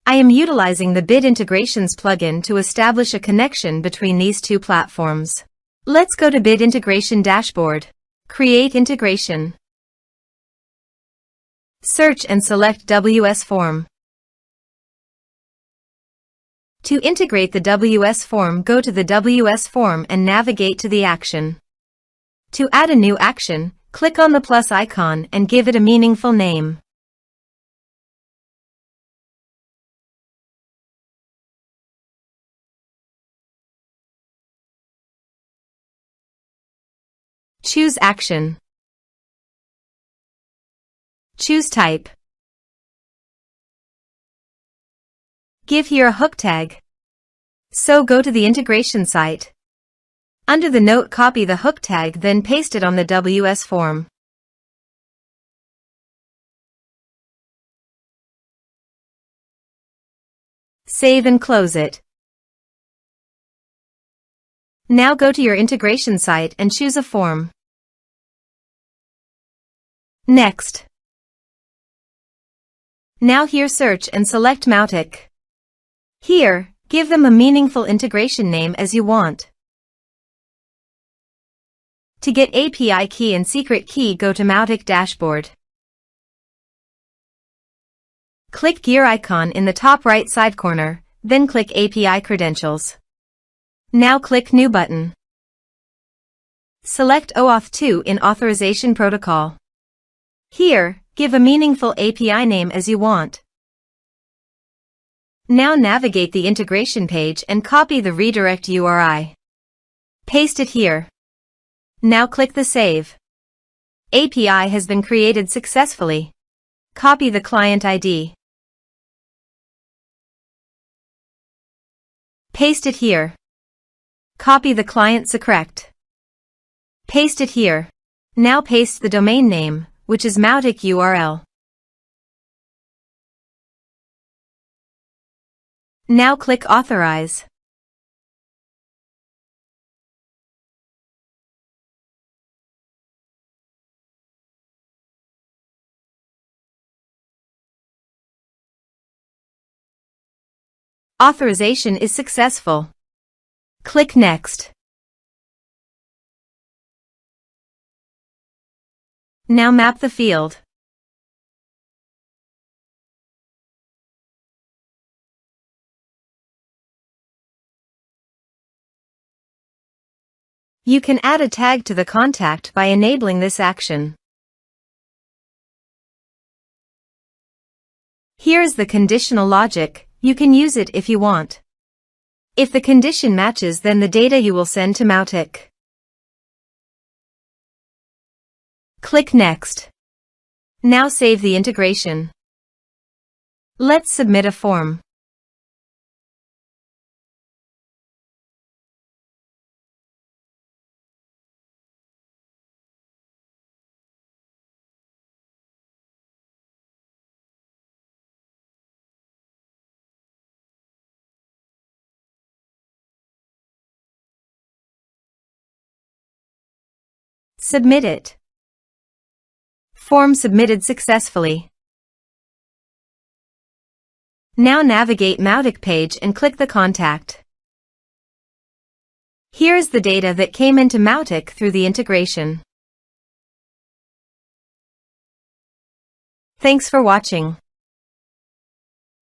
I am utilizing the Bid Integrations plugin to establish a connection between these two platforms. Let's go to Bid Integration Dashboard. Create integration. Search and select WS Form. To integrate the WS Form, go to the WS Form and navigate to the action. To add a new action, click on the plus icon and give it a meaningful name. Choose action. Choose type. Give here a hook tag. So go to the integration site. Under the note, copy the hook tag, then paste it on the WS form. Save and close it. Now go to your integration site and choose a form. Next. Now here search and select Mautic. Here, give them a meaningful integration name as you want. To get API key and secret key, go to Mautic dashboard. Click gear icon in the top right side corner, then click API credentials. Now click New button. Select OAuth 2 in Authorization Protocol. Here, give a meaningful API name as you want. Now navigate the integration page and copy the redirect URI. Paste it here. Now click the Save. API has been created successfully. Copy the client ID. Paste it here. Copy the client secret. Paste it here. Now paste the domain name, which is Mautic URL. Now click Authorize. Authorization is successful. Click Next. Now map the field. You can add a tag to the contact by enabling this action. Here's the conditional logic. You can use it if you want. If the condition matches, then the data you will send to Mautic. Click Next. Now save the integration. Let's submit a form. Submit it. Form submitted successfully. Now navigate Mautic page and click the contact. Here is the data that came into Mautic through the integration. Thanks for watching.